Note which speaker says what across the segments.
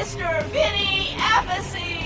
Speaker 1: Mr. Vinny Appice.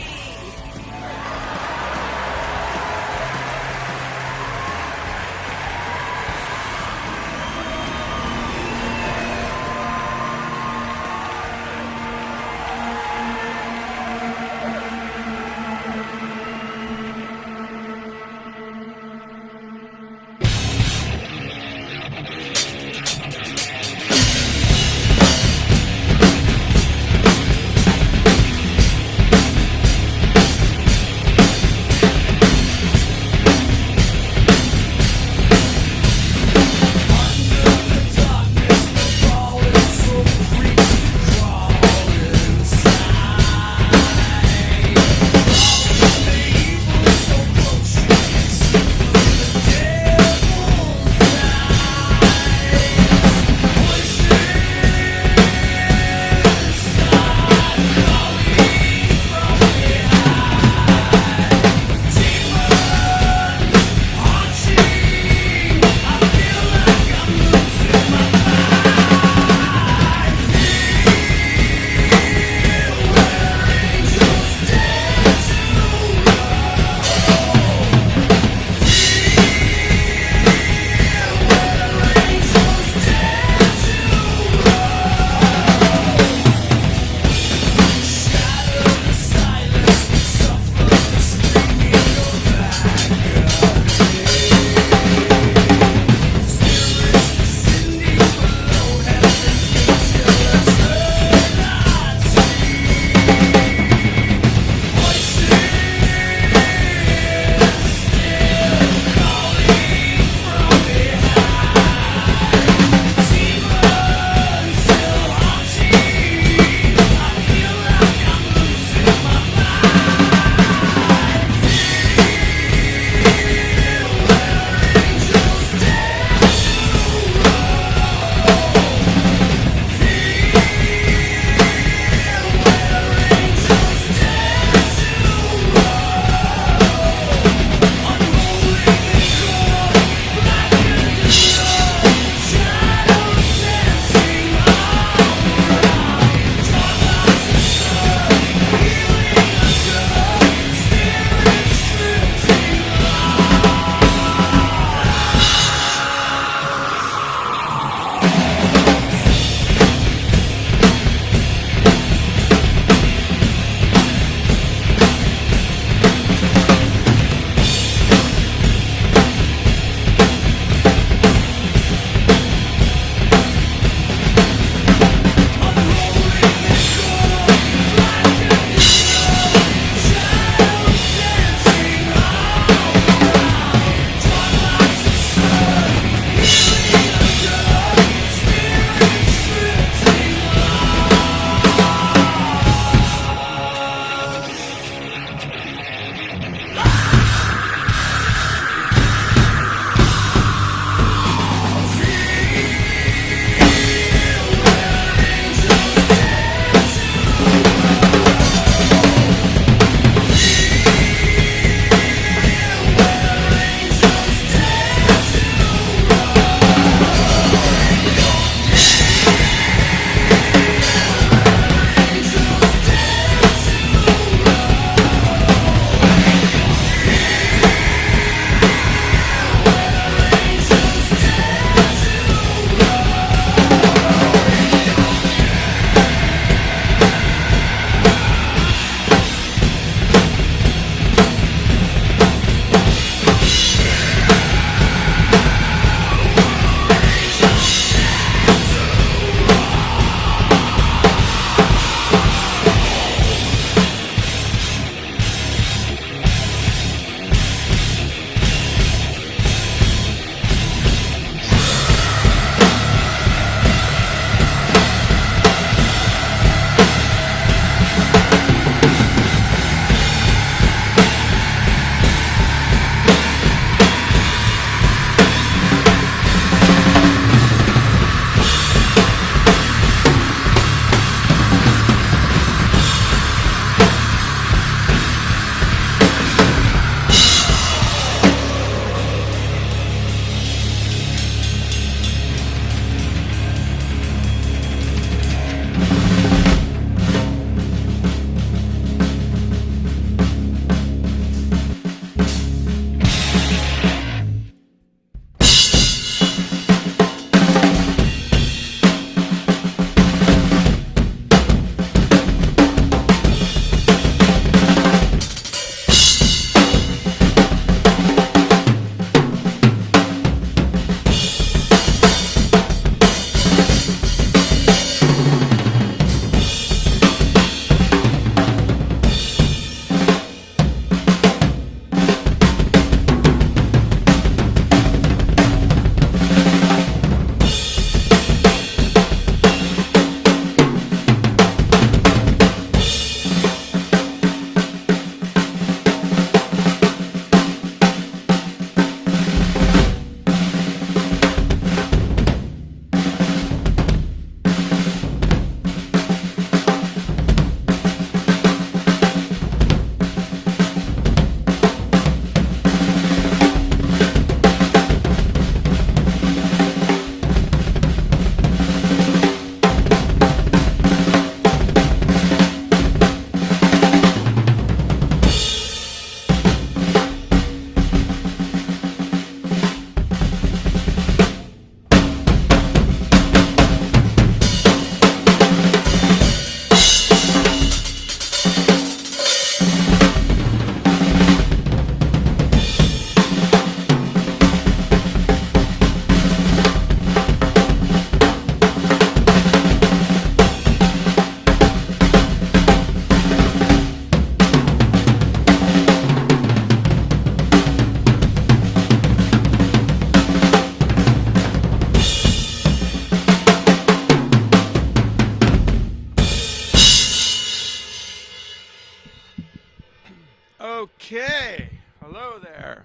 Speaker 2: Okay, hello there.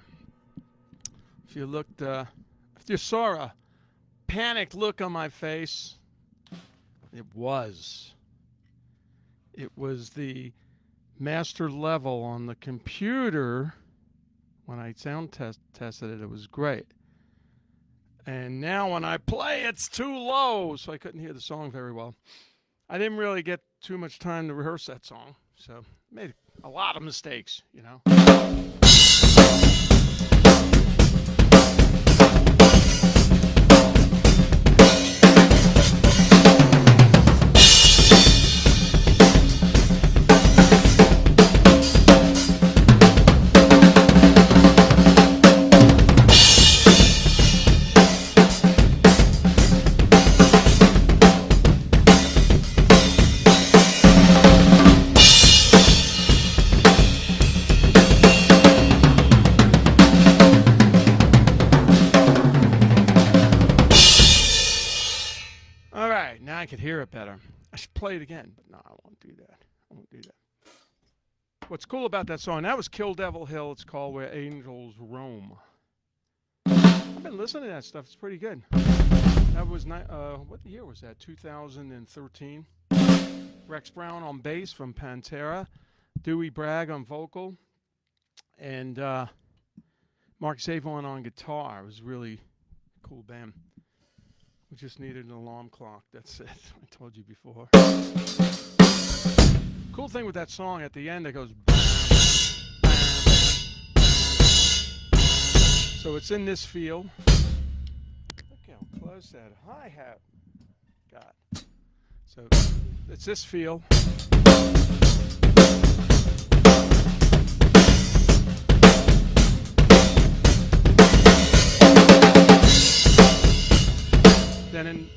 Speaker 2: If you saw a panicked look on my face, it was the master level on the computer. When I sound tested it, it was great. And now when I play, it's too low, so I couldn't hear the song very well. I didn't really get too much time to rehearse that song, so made a lot of mistakes, you know. I could hear it better. I should play it again, but no, I won't do that. What's cool about that song, that was Kill Devil Hill. It's called Where Angels Roam. I've been listening to that stuff. It's pretty good. That was, what year was that? 2013. Rex Brown on bass from Pantera. Dewey Bragg on vocal. And Mark Zavon on guitar. It was really a cool band. We just needed an alarm clock. That's it. I told you before. Cool thing with that song at the end, it goes bam, bam, bam. So it's in this feel. Look how close that hi-hat got. So it's this feel.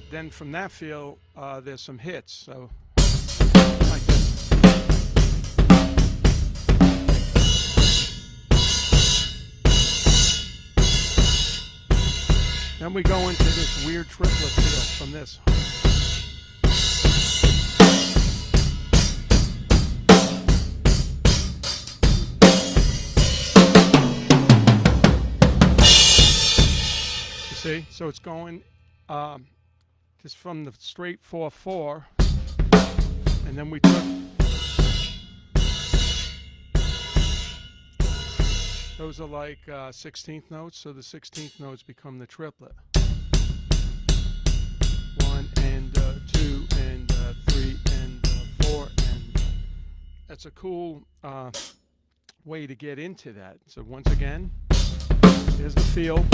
Speaker 2: Then from that feel, there's some hits. So like this. Then we go into this weird triplet feel from this. You see? So it's going just from the straight 4/4, and then we took those are like 16th notes, so the 16th notes become the triplet. 1 and 2 and 3 and 4, and that's a cool way to get into that. So once again, here's the feel.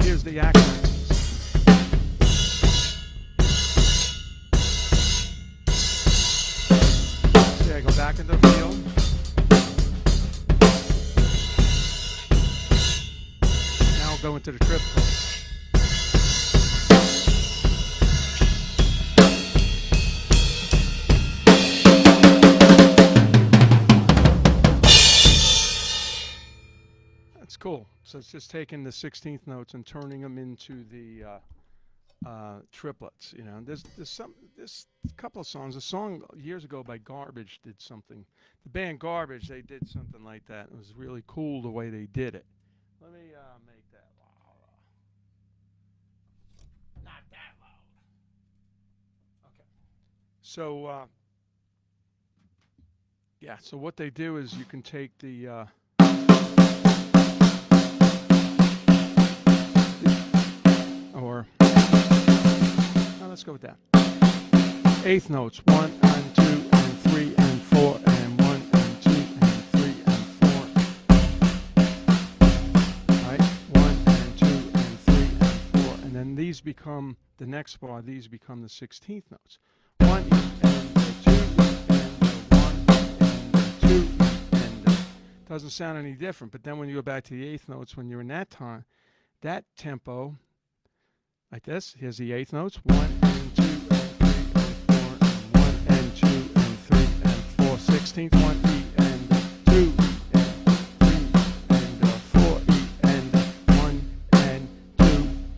Speaker 2: Here's the accents. See, I go back into the field. Now I'll go into the triplet. That's cool. So it's just taking the 16th notes and turning them into the triplets. You know, there's a couple of songs. A song years ago by Garbage did something. The band Garbage, they did something like that. It was really cool the way they did it. Let me make that louder. Not that loud. Okay. So yeah. So what they do is you can take the or let's go with that. 8th notes, 1 and 2 and 3 and 4 and 1 and 2 and 3 and 4. Right? 1 and 2 and 3 and 4. And then these become the next bar, these become the 16th notes. 1 and 2 and 1 and 2 and doesn't sound any different. But then when you go back to the 8th notes, when you're in that time, that tempo, like this, here's the 8th notes, 1 and 2 and 3 and 4 and 1 and 2 and 3 and 4, 16th, 1 E and 2 and 3 and 4 E and 1 and 2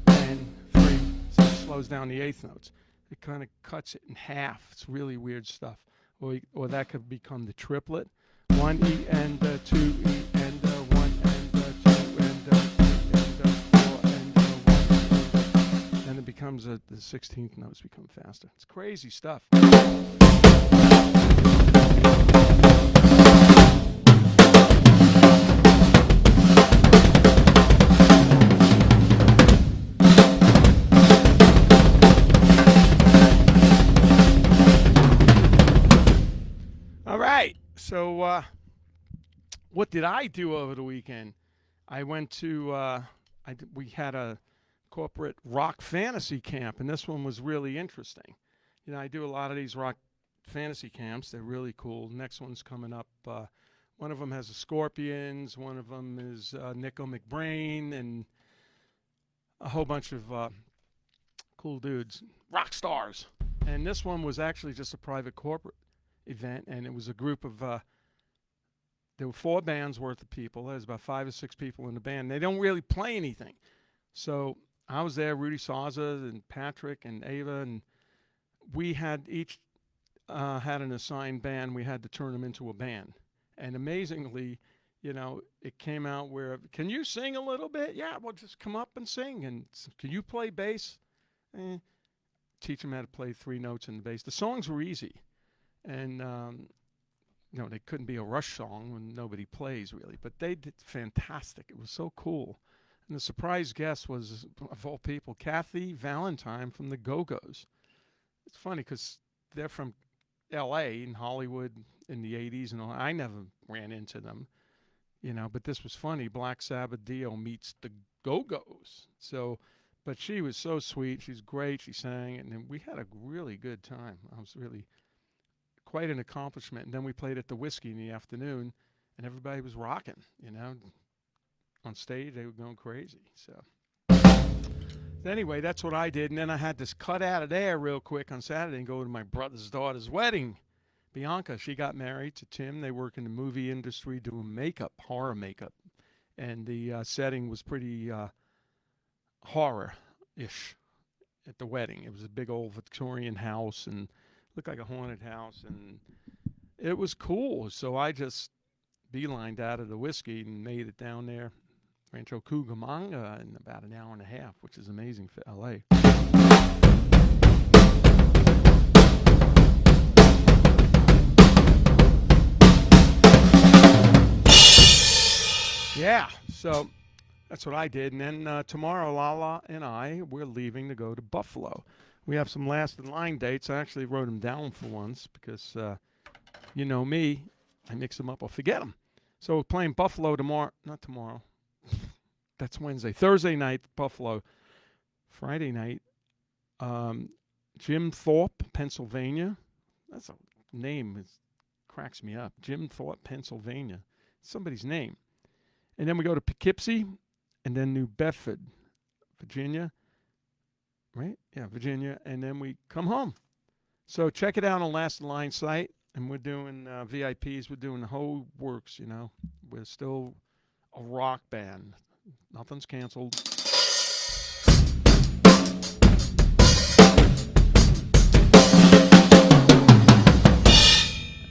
Speaker 2: and 3. So it slows down the 8th notes. it kind of cuts it in half. It's really weird stuff. Or that could become the triplet. 1 E and 2 E and 1 and 2 and 4 and 1. And it becomes the 16th notes become faster. It's crazy stuff. All right. So what did I do over the weekend? I went to we had a corporate rock fantasy camp, and this one was really interesting. You know, I do a lot of these rock fantasy camps. They're really cool. Next one's coming up. One of them has the Scorpions. One of them is Nico McBrain, and a whole bunch of cool dudes, rock stars. And this one was actually just a private corporate event, and it was a group of there were 4 bands worth of people. There's about 5 or 6 people in the band. They don't really play anything. So I was there, Rudy Sauza and Patrick and Ava, and we had each had an assigned band. We had to turn them into a band. And amazingly, you know, it came out where, can you sing a little bit? Yeah, well, just come up and sing. And can you play bass? Teach them how to play 3 notes in the bass. The songs were easy. And, you know, they couldn't be a Rush song when nobody plays, really. But they did fantastic. It was so cool. And the surprise guest was, of all people, Kathy Valentine from the Go-Go's. It's funny because they're from L.A. and Hollywood in the 80s and all. I never ran into them, you know, but this was funny. Black Sabbath Dio meets the Go-Go's. So, but she was so sweet. She's great. She sang, and we had a really good time. I was really quite an accomplishment. And then we played at the Whiskey in the afternoon, and everybody was rocking, you know. On stage, they were going crazy. So anyway, that's what I did. And then I had to cut out of there real quick on Saturday and go to my brother's daughter's wedding. Bianca, she got married to Tim. They work in the movie industry doing makeup, horror makeup. And the setting was pretty horror-ish at the wedding. It was a big old Victorian house and looked like a haunted house. And it was cool. So I just beelined out of the Whiskey and made it down there, Rancho Cucamonga, in about an hour and a half, which is amazing for L.A. Yeah, so that's what I did. And then tomorrow, Lala and I, we're leaving to go to Buffalo. We have some last in line dates. I actually wrote them down for once because, you know me, I mix them up or forget them. So we're playing Buffalo tomorrow. Not tomorrow. That's Wednesday. Thursday night, Buffalo. Friday night, Jim Thorpe, Pennsylvania. That's a name. It cracks me up. Jim Thorpe, Pennsylvania. Somebody's name. And then we go to Poughkeepsie and then New Bedford, Virginia. Right? Yeah, Virginia. And then we come home. So check it out on Last in Line site. And we're doing VIPs. We're doing the whole works, you know. We're still a rock band. Nothing's canceled.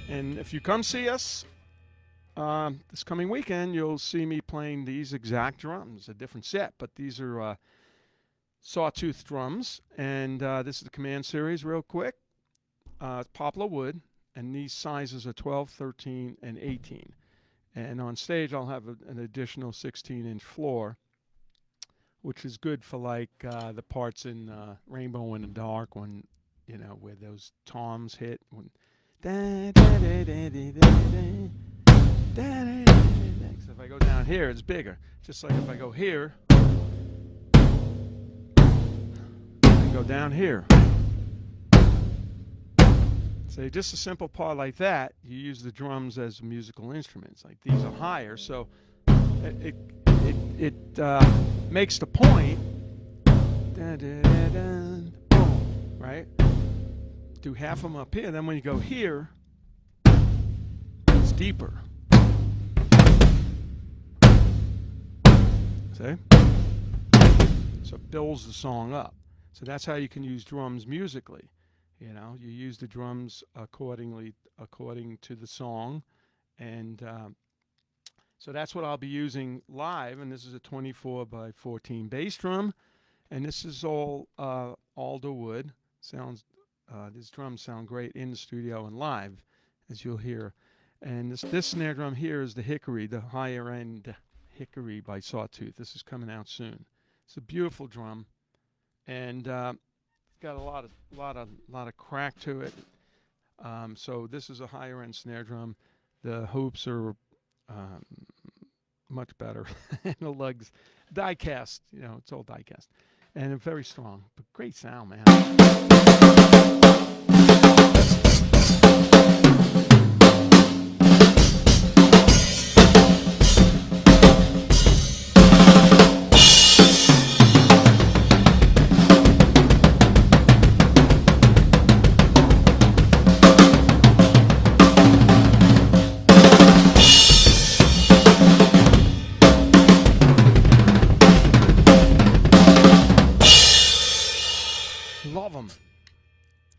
Speaker 2: And if you come see us this coming weekend, you'll see me playing these exact drums, a different set. But these are sawtooth drums. And this is the Command Series real quick. Poplar wood. And these sizes are 12, 13, and 18. And on stage, I'll have an additional 16-inch floor, which is good for like the parts in Rainbow in the Dark when, you know, where those toms hit. When so if I go down here, it's bigger. Just like if I go here, I go down here. So just a simple part like that, you use the drums as musical instruments. Like these are higher, so it makes the point. Boom, right? Do half of them up here. Then when you go here, it's deeper. See? So it builds the song up. So that's how you can use drums musically. You know, you use the drums according to the song, and so that's what I'll be using live. And this is a 24 by 14 bass drum, and this is all alder wood. These drums sound great in the studio and live, as you'll hear. And this snare drum here is the Hickory, the higher end Hickory by Sawtooth. This is coming out soon. It's a beautiful drum, and it's got a lot of crack to it. So this is a higher end snare drum. The hoops are much better, and the lugs, die cast. You know, it's all die cast, and it's very strong. But great sound, man. Love them.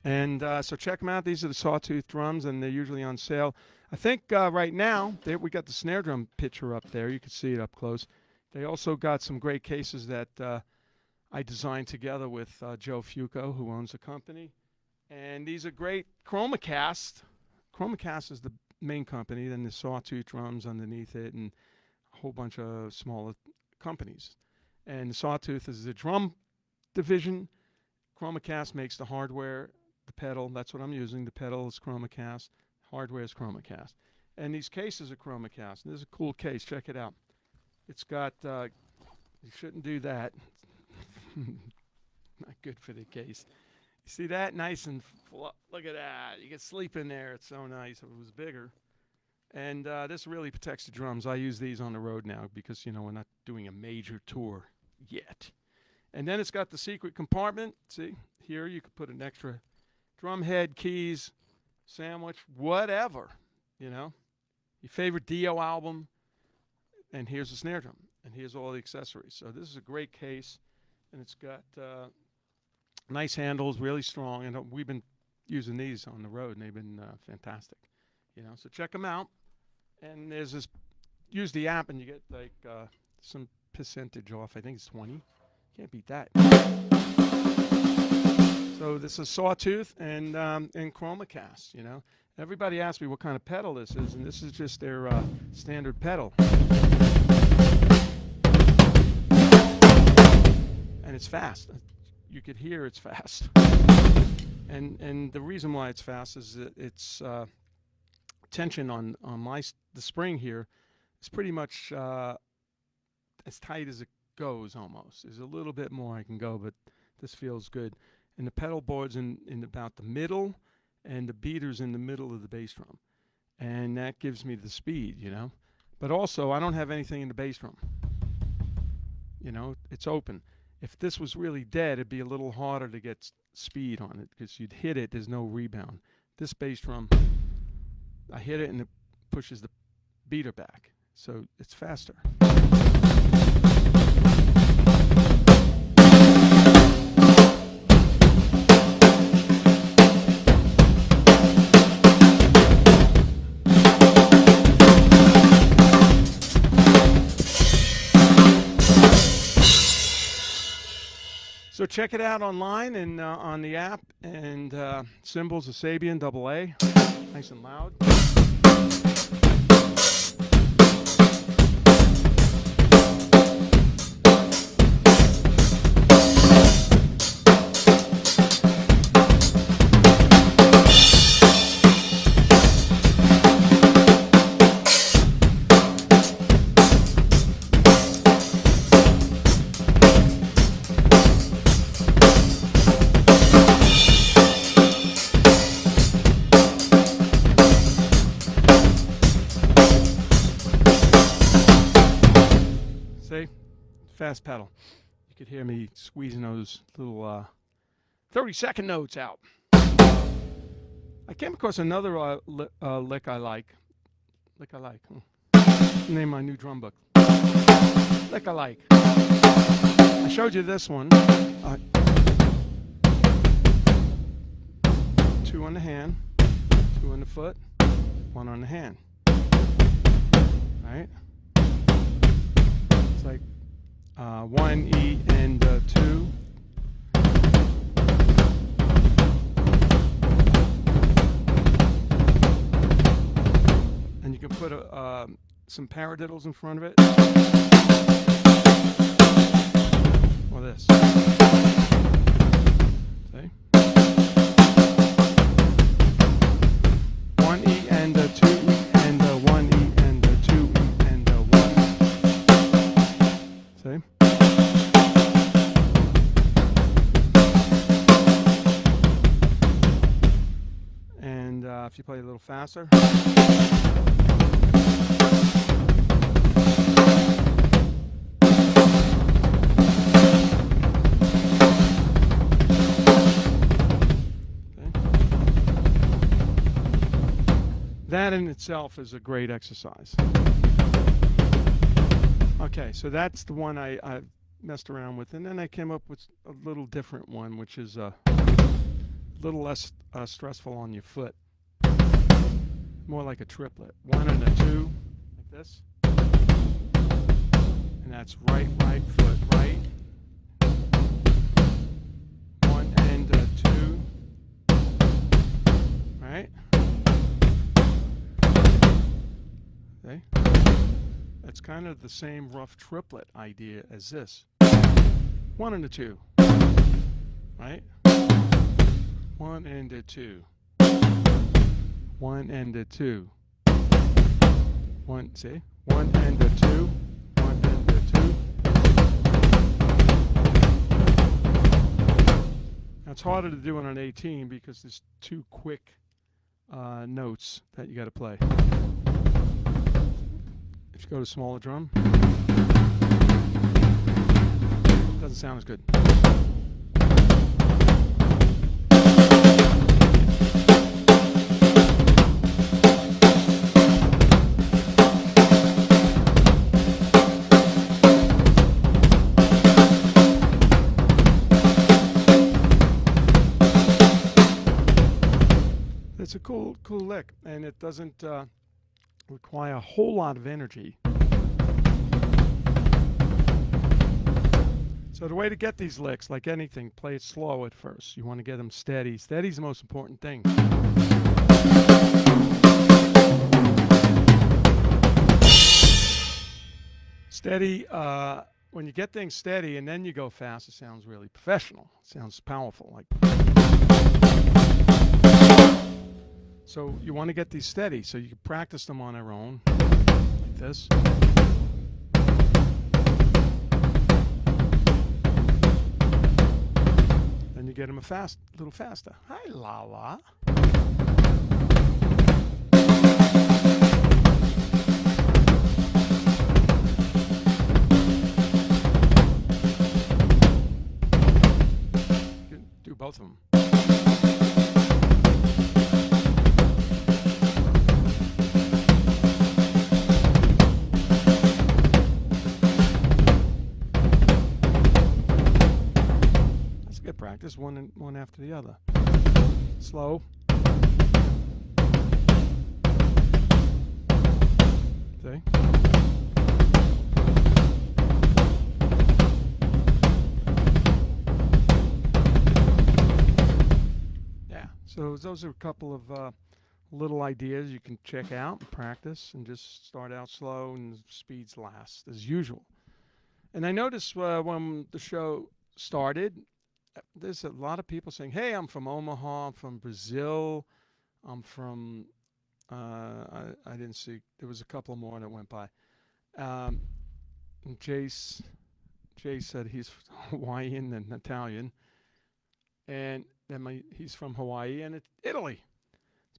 Speaker 2: And so check them out. These are the Sawtooth drums, and they're usually on sale. I think right now, we got the snare drum picture up there. You can see it up close. They also got some great cases that I designed together with Joe Fuco, who owns the company. And these are great ChromaCast. ChromaCast is the main company. Then the Sawtooth drums underneath it, and a whole bunch of smaller companies. And the Sawtooth is the drum division. ChromaCast makes the hardware, the pedal. That's what I'm using. The pedal is ChromaCast. Hardware is ChromaCast. And these cases are ChromaCast. This is a cool case. Check it out. It's got, you shouldn't do that. Not good for the case. You see that? Nice and look at that. You can sleep in there. It's so nice. If it was bigger. And this really protects the drums. I use these on the road now because, you know, we're not doing a major tour yet. And then it's got the secret compartment. See, here you could put an extra drum head, keys, sandwich, whatever, you know. Your favorite Dio album. And here's the snare drum. And here's all the accessories. So this is a great case. And it's got nice handles, really strong. And we've been using these on the road, and they've been fantastic. You know, so check them out. And there's this, use the app, and you get like some percentage off. I think it's 20. Can't beat that. So this is Sawtooth and ChromaCast, you know. Everybody asks me what kind of pedal this is, and this is just their standard pedal. And it's fast. You could hear it's fast. And the reason why it's fast is that it's tension on the spring here is pretty much as tight as it goes almost. There's a little bit more I can go, but this feels good. And the pedal board's in about the middle, and the beater's in the middle of the bass drum. And that gives me the speed, you know. But also, I don't have anything in the bass drum. You know, it's open. If this was really dead, it'd be a little harder to get speed on it because you'd hit it, there's no rebound. This bass drum, I hit it and it pushes the beater back. So it's faster. So check it out online and on the app, and cymbals are Sabian AA, nice and loud. See? Fast pedal. You could hear me squeezing those little 30-second notes out. I came across another lick I like. Lick I like. Name my new drum book. Lick I like. I showed you this one. 2 on the hand, 2 on the foot, 1 on the hand. Right? It's like 1 E and 2. And you can put some paradiddles in front of it. Or this. See? 1 E and 2 E and 1 E and 2 E and 1. See? And if you play a little faster. That in itself is a great exercise. Okay, so that's the one I messed around with. And then I came up with a little different one, which is a little less stressful on your foot. More like a triplet. 1 and a 2, like this. And that's right foot, right. 1 and 2. Right? Okay. That's kind of the same rough triplet idea as this. 1 and a 2. Right? 1 and a 2. 1 and a 2. 1, see? 1 and a 2. 1 and a 2. Now it's harder to do on an 18 because there's 2 quick notes that you got to play. If you go to smaller drum, doesn't sound as good. It's a cool lick, and it doesn't require a whole lot of energy. So the way to get these licks, like anything, play it slow at first. You want to get them steady. Steady's the most important thing. Steady, when you get things steady and then you go fast, it sounds really professional. It sounds powerful. Like. So you want to get these steady, so you can practice them on their own, like this. Then you get them a little faster. Hi, la. You can do both of them. Practice one after the other. Slow. See? Yeah. So those are a couple of little ideas you can check out and practice, and just start out slow and speeds last as usual. And I noticed when the show started, there's a lot of people saying, hey, I'm from Omaha, I'm from Brazil, I'm from, I didn't see, there was a couple more that went by. And Jay said he's Hawaiian and Italian, and then he's from Hawaii and Italy.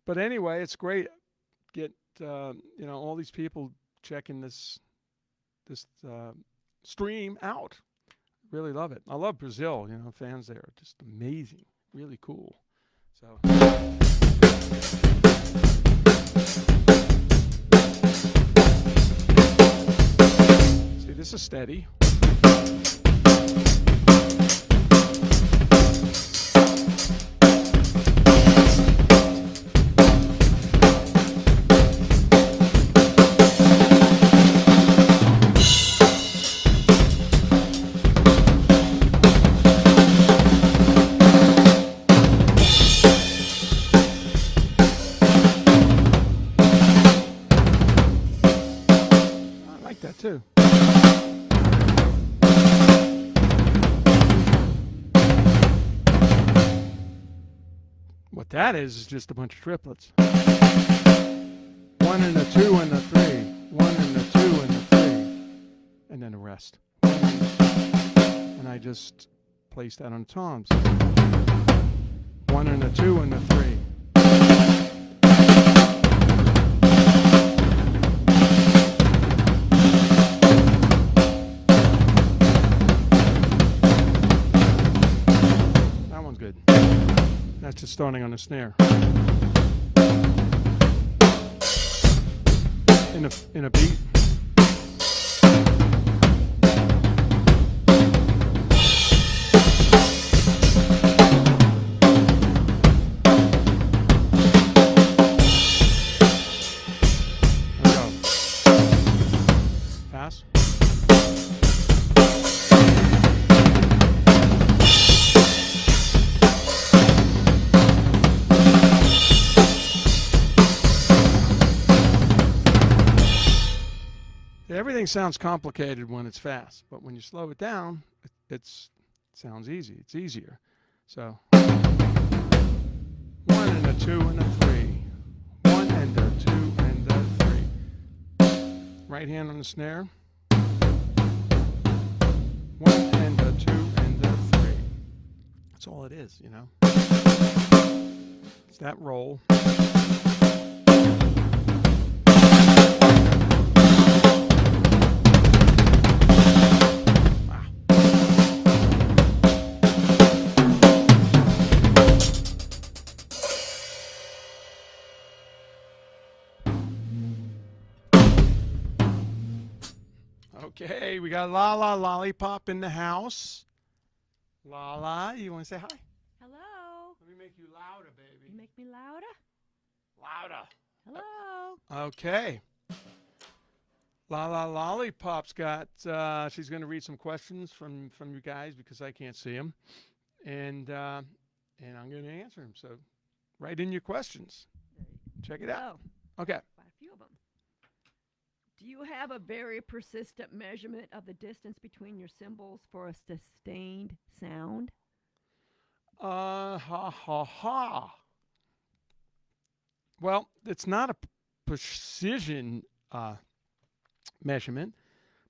Speaker 2: But anyway, it's great. Get, all these people checking this stream out. Really love it. I love Brazil. Fans there are just amazing. Really cool. So. See, this is steady. too. What that is just a bunch of triplets. 1 and a 2 and a 3. 1 and a 2 and a 3. And then the rest. And I just place that on toms. 1 and a 2 and a 3. That one's good. That's just starting on the snare. In a beat. Pass. Everything sounds complicated when it's fast, but when you slow it down, it sounds easy. It's easier. So 1 and a 2 and a 3. 1 and a 2 and a 3. Right hand on the snare. 1 and a 2 and a 3. That's all it is, you know. It's that roll. Okay, we got Lala Lollipop in the house. Lala, you want to say hi?
Speaker 3: Hello.
Speaker 2: Let me make you louder, baby.
Speaker 3: You make me louder?
Speaker 2: Louder.
Speaker 3: Hello.
Speaker 2: Okay. Lala Lollipop's got, she's going to read some questions from you guys because I can't see them. And I'm going to answer them. So write in your questions. Check it out. Okay.
Speaker 3: Quite a few of them. Do you have a very persistent measurement of the distance between your cymbals for a sustained sound?
Speaker 2: Ha ha ha. Well, it's not a precision measurement,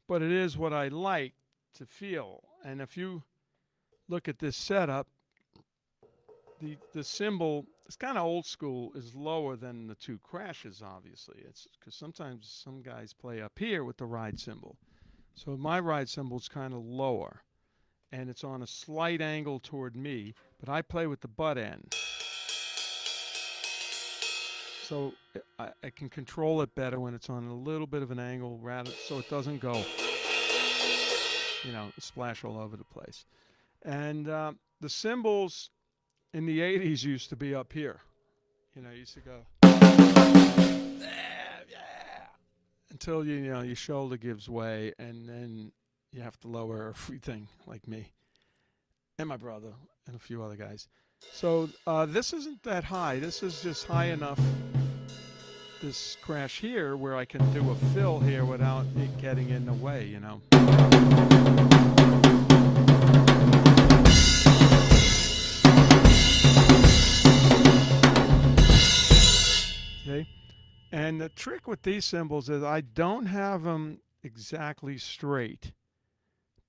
Speaker 2: but it is what I like to feel. And if you look at this setup, the cymbal, it's kind of old school, is lower than the two crashes, obviously. It's because sometimes some guys play up here with the ride cymbal. So my ride cymbal is kind of lower, and it's on a slight angle toward me, but I play with the butt end. So I can control it better when it's on a little bit of an angle, rather so it doesn't go, you know, splash all over the place. And the cymbals in the 80s used to be up here. You know, used to go until you know your shoulder gives way, and then you have to lower everything, like me and my brother and a few other guys. So this isn't that high. This is just high enough, this crash here, where I can do a fill here without it getting in the way, you know. Okay. And the trick with these cymbals is I don't have them exactly straight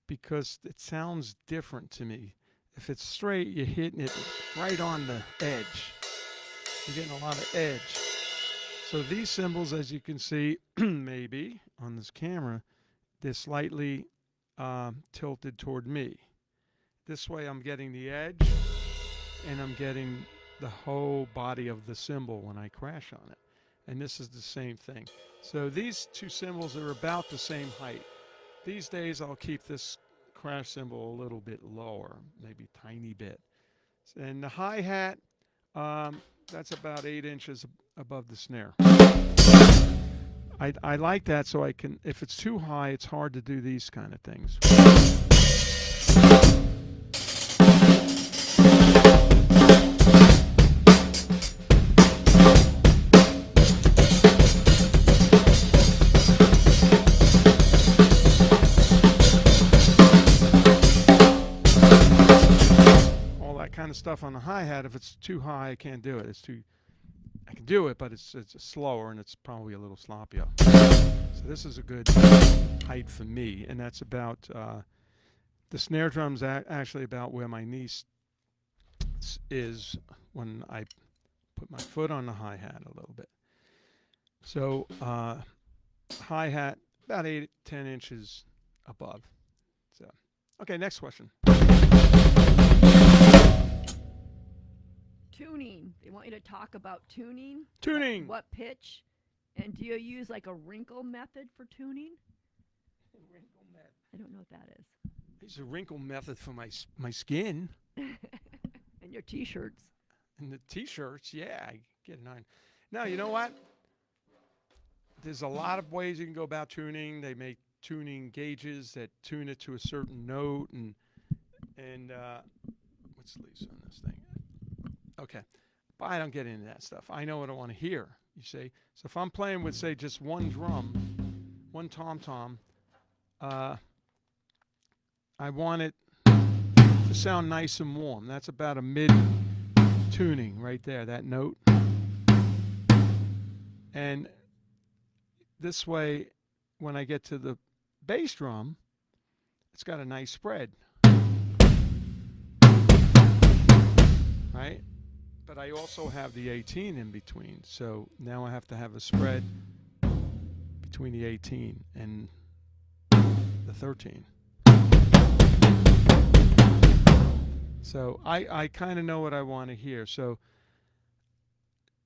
Speaker 2: because it sounds different to me. If it's straight, you're hitting it right on the edge. You're getting a lot of edge. So these cymbals, as you can see, maybe on this camera, they're slightly tilted toward me. This way I'm getting the edge and I'm getting the whole body of the cymbal when I crash on it. And this is the same thing. So these two cymbals are about the same height. These days I'll keep this crash cymbal a little bit lower, maybe a tiny bit. And the hi-hat, that's about 8 inches above the snare. I like that so I can, if it's too high, it's hard to do these kind of things. too high. I can't do it. It's too. I can do it, but it's slower and it's probably a little sloppier. So this is a good height for me, and that's about the snare drum's actually about where my knee is when I put my foot on the hi-hat a little bit. So hi-hat about 8 to 10 inches above. So okay, next question.
Speaker 3: Tuning. They want you to talk about tuning.
Speaker 2: Tuning.
Speaker 3: What pitch? And do you use like a wrinkle method for tuning?
Speaker 2: Wrinkle method.
Speaker 3: I don't know what that is.
Speaker 2: It's a wrinkle method for my skin.
Speaker 3: And your t-shirts.
Speaker 2: And the t-shirts, yeah, I get an iron. Now, you know what? There's a lot of ways you can go about tuning. They make tuning gauges that tune it to a certain note, and what's the least on this thing? Okay, but I don't get into that stuff. I know what I want to hear, you see. So if I'm playing with, say, just one drum, one tom-tom, I want it to sound nice and warm. That's about a mid-tuning right there, that note. And this way, when I get to the bass drum, it's got a nice spread. Right? But I also have the 18 in between. So now I have to have a spread between the 18 and the 13. So I kind of know what I want to hear. So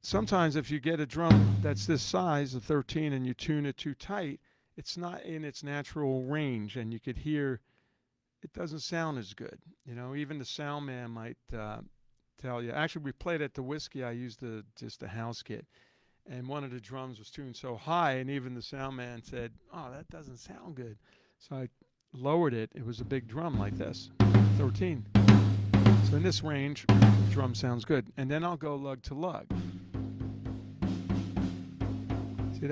Speaker 2: sometimes if you get a drum that's this size, a 13, and you tune it too tight, it's not in its natural range, and you could hear it doesn't sound as good. You know, even the sound man might tell you. Actually, we played at the Whiskey. I used just a house kit, and one of the drums was tuned so high, and even the sound man said, "Oh, that doesn't sound good." So I lowered it. It was a big drum like this, 13. So in this range, the drum sounds good. And then I'll go lug to lug. See,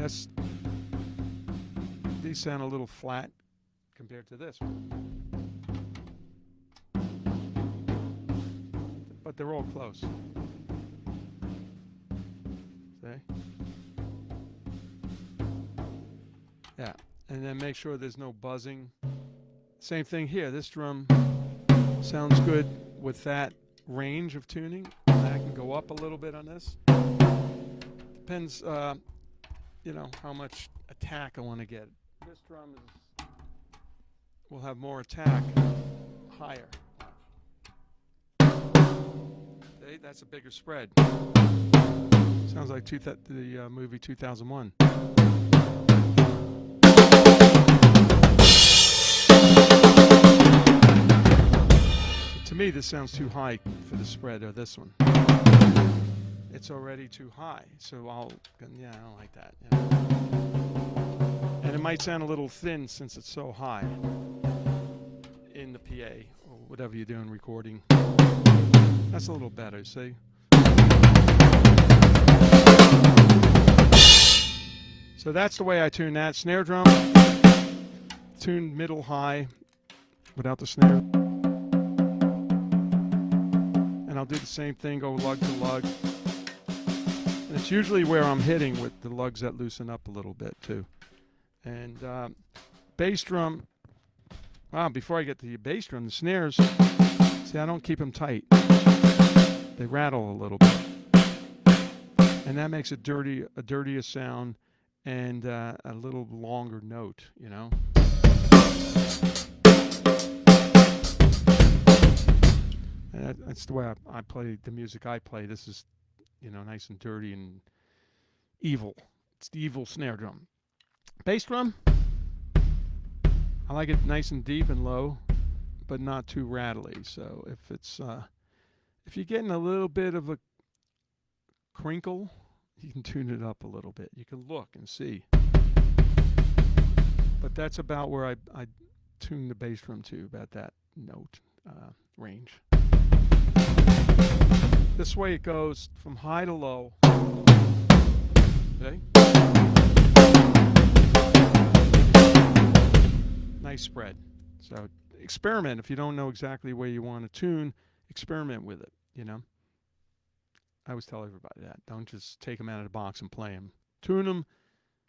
Speaker 2: these sound a little flat compared to this one. But they're all close. See? Yeah, and then make sure there's no buzzing. Same thing here. This drum sounds good with that range of tuning. And I can go up a little bit on this. Depends, how much attack I want to get. This drum will have more attack higher. See, that's a bigger spread. Sounds like the movie 2001. To me, this sounds too high for the spread of this one. It's already too high, so I don't like that. You know? And it might sound a little thin since it's so high in the PA or whatever you're doing recording. That's a little better, see? So that's the way I tune that. Snare drum, tune middle high without the snare. And I'll do the same thing, go lug to lug. And it's usually where I'm hitting with the lugs that loosen up a little bit too. And bass drum, before I get to the bass drum, the snares, see, I don't keep them tight. They rattle a little bit. And that makes a dirtier sound and a little longer note, you know. And that's the way I play the music I play. This is, nice and dirty and evil. It's the evil snare drum. Bass drum, I like it nice and deep and low, but not too rattly. So if you're getting a little bit of a crinkle, you can tune it up a little bit. You can look and see. But that's about where I tune the bass drum to, about that note range. This way it goes from high to low. Okay? Nice spread. So experiment. If you don't know exactly where you want to tune, experiment with it, I always tell everybody that. Don't just take them out of the box and play them. Tune them,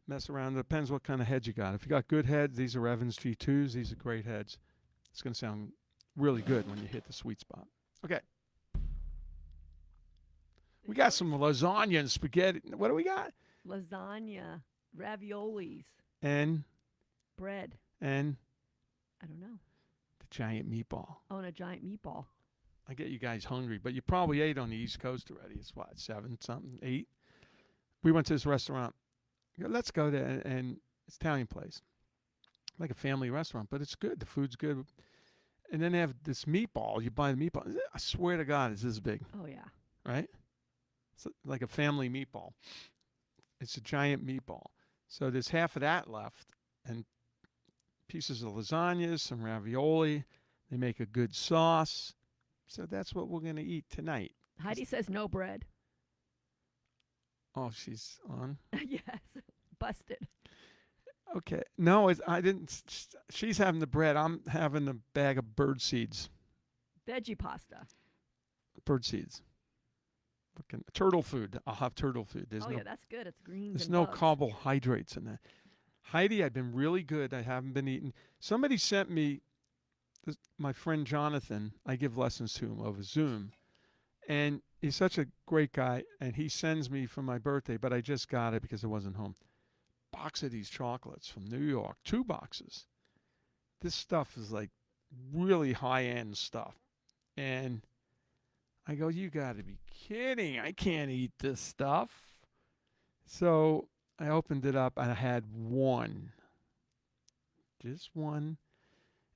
Speaker 2: mess around. It depends what kind of heads you got. If you got good heads, these are Evans G2s. These are great heads. It's going to sound really good when you hit the sweet spot. Okay. We got some lasagna and spaghetti. What do we got?
Speaker 3: Lasagna, raviolis,
Speaker 2: And
Speaker 3: bread.
Speaker 2: I
Speaker 3: don't know.
Speaker 2: the giant meatball.
Speaker 3: Oh, and a giant meatball.
Speaker 2: I get you guys hungry, but you probably ate on the East Coast already. It's what, 7 something, 8? We went to this restaurant. Let's go there, and it's Italian place, like a family restaurant, but it's good. The food's good. And then they have this meatball. You buy the meatball. I swear to God, it's this big,
Speaker 3: Oh, yeah.
Speaker 2: right? It's like a family meatball. It's a giant meatball. So there's half of that left, and pieces of lasagna, some ravioli. They make a good sauce. So that's what we're going to eat tonight.
Speaker 3: Heidi says no bread.
Speaker 2: Oh, she's on.
Speaker 3: Yes. Busted.
Speaker 2: Okay. No, I didn't. She's having the bread. I'm having a bag of bird seeds.
Speaker 3: Veggie pasta.
Speaker 2: Bird seeds. Fucking turtle food. I'll have turtle food.
Speaker 3: Oh, yeah, that's good. It's greens
Speaker 2: There's
Speaker 3: and
Speaker 2: no
Speaker 3: bugs.
Speaker 2: carbohydrates in that. Heidi, I've been really good. I haven't been eating. Somebody sent me, my friend Jonathan, I give lessons to him over Zoom. And he's such a great guy. And he sends me for my birthday, but I just got it because I wasn't home. Box of these chocolates from New York. 2 boxes. This stuff is like really high-end stuff. And I go, you got to be kidding. I can't eat this stuff. So I opened it up and I had one. Just one.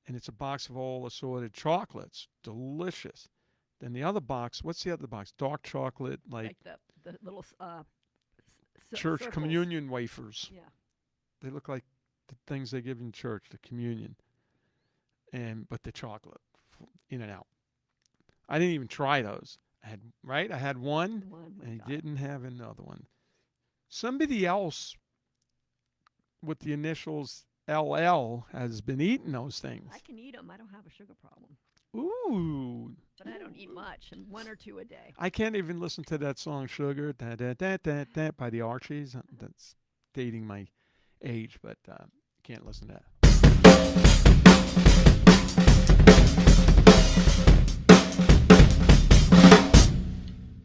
Speaker 2: And it's a box of all assorted chocolates. Delicious. Then the other box, what's the other box? Dark chocolate, like
Speaker 3: the little
Speaker 2: church
Speaker 3: circles.
Speaker 2: communion wafers.
Speaker 3: Yeah.
Speaker 2: They look like the things they give in church, the communion. But the chocolate, in and out. I didn't even try those. I had one, and I didn't have another one. Somebody else with the initials LL has been eating those things.
Speaker 3: I can eat them. I don't have a sugar problem.
Speaker 2: Ooh.
Speaker 3: But I don't eat much, and 1 or 2 a day.
Speaker 2: I can't even listen to that song "Sugar" da, da, da, da, da, by the Archies. That's dating my age, but can't listen to that.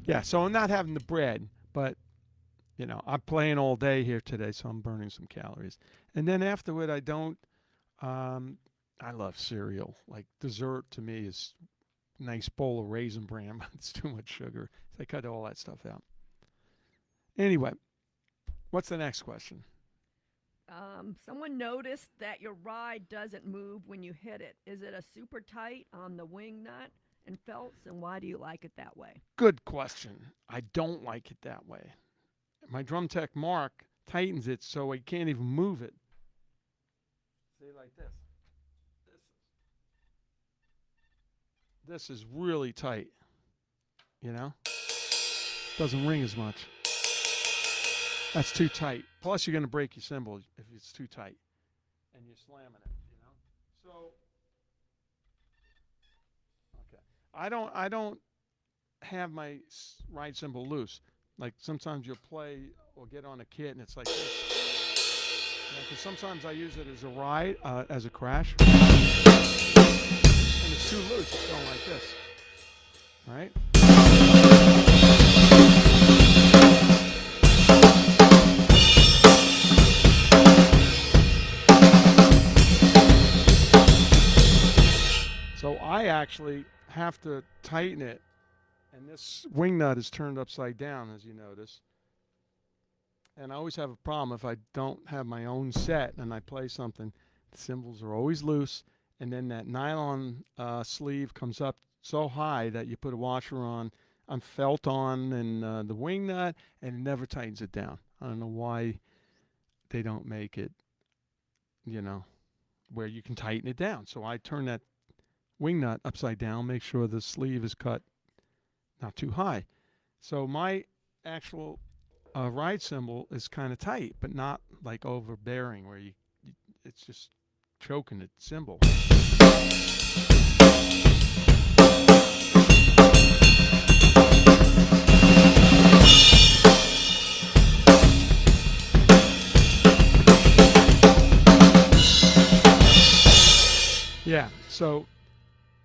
Speaker 2: Yeah, so I'm not having the bread, but I'm playing all day here today, so I'm burning some calories. And then afterward, I don't. I love cereal. Like dessert to me is a nice bowl of Raisin Bran, but it's too much sugar. So I cut all that stuff out. Anyway, what's the next question?
Speaker 3: Someone noticed that your ride doesn't move when you hit it. Is it a super tight on the wing nut and felts, and why do you like it that way?
Speaker 2: Good question. I don't like it that way. My drum tech Mark tightens it so I can't even move it. See, like this. This is really tight. Doesn't ring as much. That's too tight. Plus, you're going to break your cymbal if it's too tight. And you're slamming it, So, okay. I don't have my ride cymbal loose. Like sometimes you'll play or get on a kit and it's like this. Because sometimes I use it as a ride, as a crash. And it's too loose. It's going like this. All right? So I actually have to tighten it, and this wing nut is turned upside down, as you notice. And I always have a problem if I don't have my own set and I play something. The cymbals are always loose, and then that nylon sleeve comes up so high that you put a washer on, felt on, and the wing nut, and it never tightens it down. I don't know why they don't make it, where you can tighten it down. So I turn that wing nut upside down, make sure the sleeve is cut not too high. So my actual ride cymbal is kind of tight, but not like overbearing where it's just choking the cymbal. So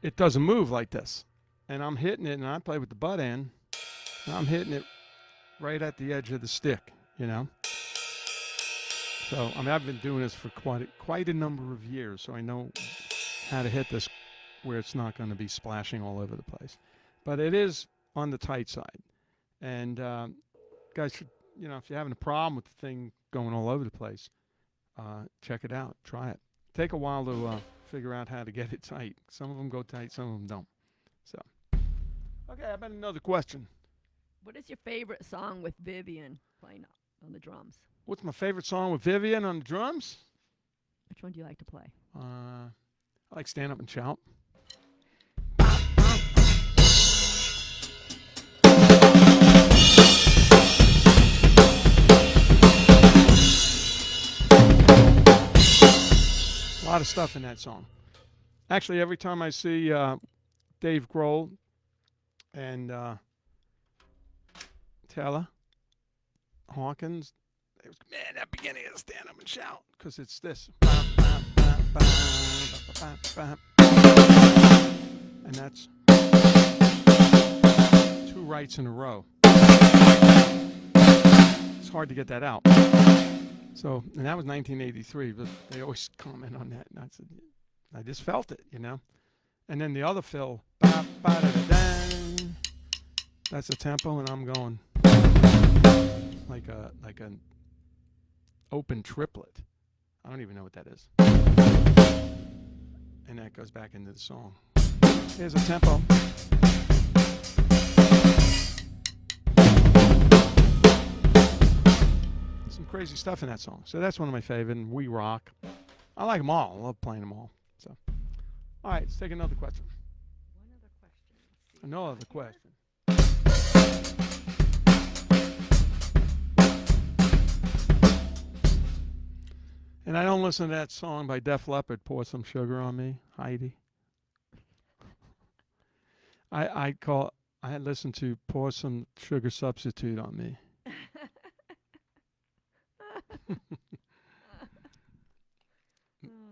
Speaker 2: it doesn't move like this. And I'm hitting it, and I play with the butt end, and I'm hitting it right at the edge of the stick, you know. So, I mean, I've been doing this for quite a number of years, so I know how to hit this where it's not going to be splashing all over the place. But it is on the tight side. And guys should, you know, if you're having a problem with the thing going all over the place, check it out. Try it. Take a while to figure out how to get it tight. Some of them go tight, some of them don't. So, okay, I got another question.
Speaker 3: What is your favorite song with Vivian playing on the drums?
Speaker 2: What's my favorite song with Vivian on the drums?
Speaker 3: Which one do you like to play?
Speaker 2: I like Stand Up and Shout. A lot of stuff in that song. Actually, every time I see Dave Grohl and Taylor Hawkins, man, that beginning of Stand Up and Shout, because it's this. And that's 2 rights in a row. It's hard to get that out. So, and that was 1983, but they always comment on that. And I said, I just felt it, you know. And then the other fill, that's the tempo, and I'm going like an open triplet. I don't even know what that is. And that goes back into the song. Here's a tempo. Some crazy stuff in that song. So that's one of my favorite. And We Rock. I like them all. I love playing them all. So, all right, let's take another question.
Speaker 3: One other question.
Speaker 2: Another question. And I don't listen to that song by Def Leppard, Pour Some Sugar on Me, Heidi. I listen to Pour Some Sugar Substitute on Me.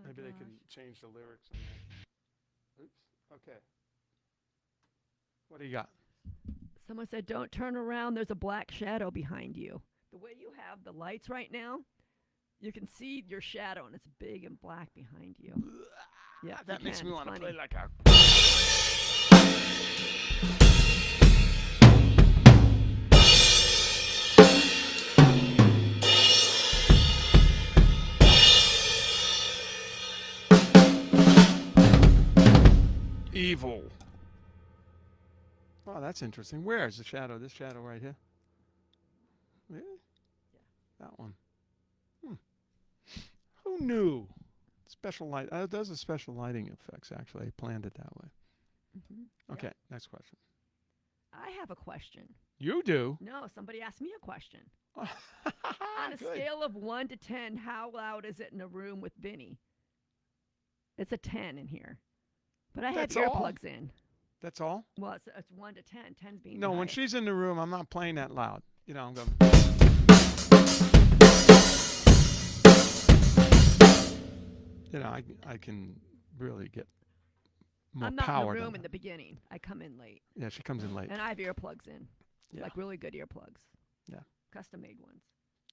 Speaker 2: Maybe they can change the lyrics on that. Oops. Okay. What do you got?
Speaker 3: Someone said, don't turn around. There's a black shadow behind you. The way you have the lights right now, you can see your shadow, and it's big and black behind you. Yeah,
Speaker 2: that makes me want to play like a... Evil. Oh, that's interesting. Where is the shadow? This shadow right here? Really? Yeah. That one. Who knew? Special light. It does a special lighting effects, actually. I planned it that way.
Speaker 3: Mm-hmm.
Speaker 2: Okay, next question.
Speaker 3: I have a question.
Speaker 2: You do?
Speaker 3: No, somebody asked me a question.
Speaker 2: On
Speaker 3: On a scale of 1 to 10, how loud is it in a room with Vinny? It's a 10 in here. But I have
Speaker 2: That's all?
Speaker 3: earplugs in.
Speaker 2: That's all?
Speaker 3: Well, it's 1 to 10. 10's being
Speaker 2: No,
Speaker 3: the
Speaker 2: when
Speaker 3: highest.
Speaker 2: she's in the room, I'm not playing that loud. You know, I'm going... You know, I can really get more
Speaker 3: I'm not
Speaker 2: power.
Speaker 3: in the
Speaker 2: than
Speaker 3: room in
Speaker 2: that.
Speaker 3: the beginning. I come in late.
Speaker 2: Yeah, she comes in late.
Speaker 3: And I have earplugs in.
Speaker 2: Yeah.
Speaker 3: Like really good earplugs.
Speaker 2: Yeah.
Speaker 3: Custom made ones.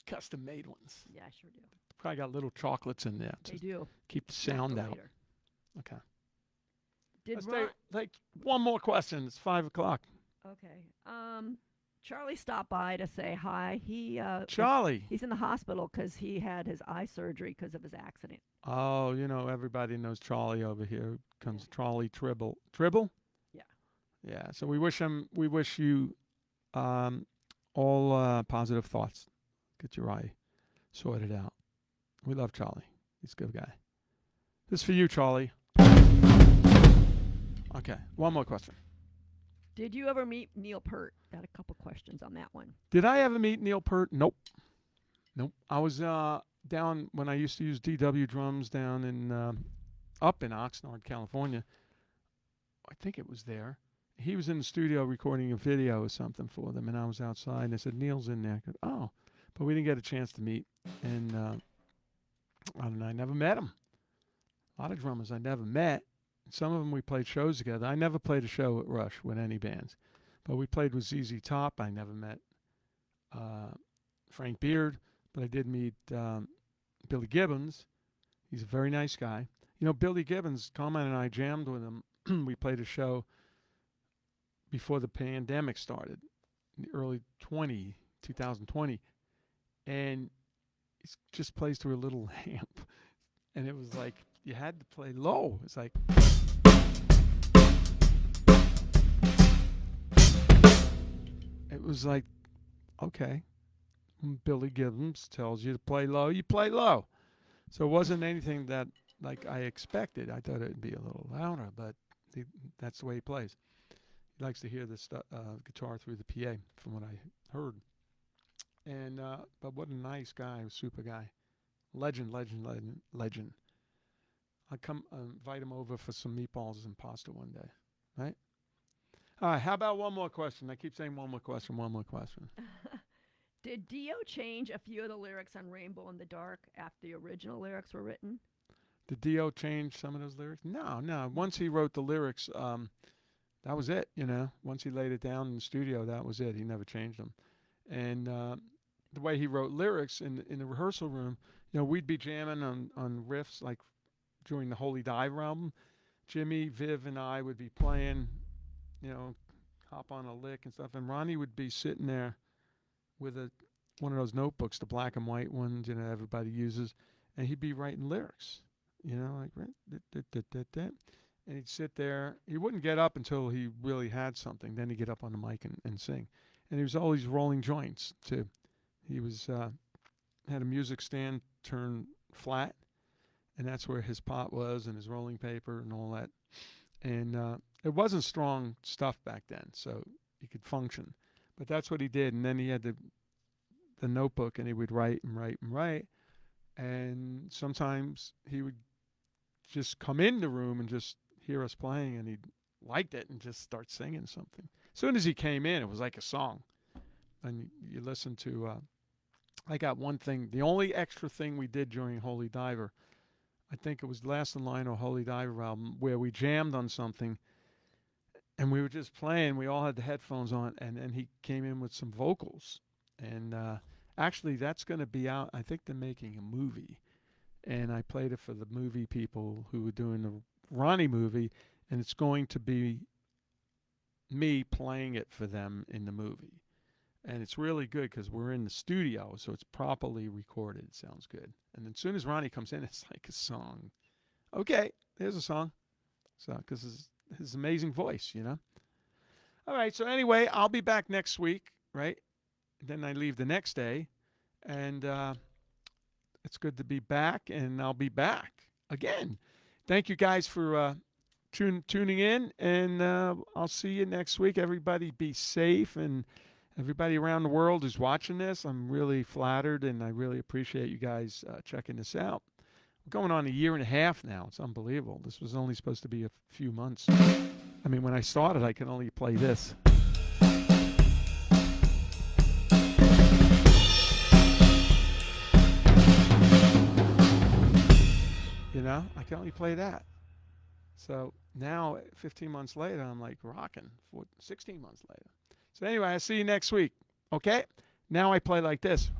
Speaker 2: Custom made ones.
Speaker 3: Yeah, I sure do.
Speaker 2: Probably got little chocolates in there to
Speaker 3: They do.
Speaker 2: keep the sound out.
Speaker 3: Later.
Speaker 2: Okay.
Speaker 3: Did
Speaker 2: Let's
Speaker 3: Ron-
Speaker 2: take one more question. It's 5 o'clock.
Speaker 3: Okay. Charlie stopped by to say hi.
Speaker 2: Charlie.
Speaker 3: He's in the hospital because he had his eye surgery because of his accident.
Speaker 2: Oh, you know, everybody knows Charlie over here. Comes Charlie Tribble. Tribble?
Speaker 3: Yeah.
Speaker 2: Yeah. So we wish you all positive thoughts. Get your eye sorted out. We love Charlie. He's a good guy. This is for you, Charlie. Okay. One more question.
Speaker 3: Did you ever meet Neil Peart? Got a couple questions on that one.
Speaker 2: Did I ever meet Neil Peart? Nope. I was down when I used to use DW drums down in up in Oxnard, California. I think it was there. He was in the studio recording a video or something for them, and I was outside, and they said, Neil's in there. I said, oh, but we didn't get a chance to meet, and I never met him. A lot of drummers I never met, Some of them we played shows together. I never played a show at Rush with any bands, but we played with ZZ Top. I never met Frank Beard, but I did meet Billy Gibbons. He's a very nice guy. You know, Billy Gibbons, Carmine and I jammed with him. We played a show before the pandemic started, in the early 2020, and he just plays through a little amp, and it was like you had to play low. It's like it was like, okay, when Billy Gibbons tells you to play low, you play low. So it wasn't anything that like I expected. I thought it'd be a little louder, but that's the way he plays. He likes to hear the guitar through the PA, from what I heard. And but what a nice guy, a super guy, legend. I'll come invite him over for some meatballs and pasta one day, right? All right, how about one more question? I keep saying one more question.
Speaker 3: Did Dio change a few of the lyrics on Rainbow in the Dark after the original lyrics were written?
Speaker 2: Did Dio change some of those lyrics? No. Once he wrote the lyrics, that was it, you know. Once he laid it down in the studio, that was it. He never changed them. And the way he wrote lyrics in the rehearsal room, you know, we'd be jamming on riffs like during the Holy Diver album. Jimmy, Viv, and I would be playing, you know, hop on a lick and stuff. And Ronnie would be sitting there with one of those notebooks, the black and white ones, you know, everybody uses, and he'd be writing lyrics, you know, like, and he'd sit there. He wouldn't get up until he really had something. Then he'd get up on the mic and sing. And he was always rolling joints, too. He was had a music stand turned flat, and that's where his pot was and his rolling paper and all that. And it wasn't strong stuff back then, so he could function. But that's what he did. And then he had the notebook, and he would write and write and write. And sometimes he would just come in the room and just hear us playing, and he liked it and just start singing something. As soon as he came in, it was like a song. And you listen to, I got one thing, the only extra thing we did during Holy Diver, I think it was Last in Line or Holy Diver album, where we jammed on something, and we were just playing. We all had the headphones on, and then he came in with some vocals. And actually, that's going to be out. I think they're making a movie. And I played it for the movie people who were doing the Ronnie movie, and it's going to be me playing it for them in the movie. And it's really good because we're in the studio, so it's properly recorded. It sounds good. And then as soon as Ronnie comes in, it's like a song. Okay, there's a song. So, because his amazing voice, you know. All right, so anyway, I'll be back next week, right? Then I leave the next day, and it's good to be back, and I'll be back again. Thank you guys for tuning in, and I'll see you next week. Everybody be safe, and everybody around the world who's watching this, I'm really flattered, and I really appreciate you guys checking this out. We're going on a year and a half now. It's unbelievable. This was only supposed to be a few months. I mean, when I started, I could only play this. You know, I can only play that. So now, 15 months later, I'm like rocking. 16 months later. So anyway, I'll see you next week. Okay? Now I play like this.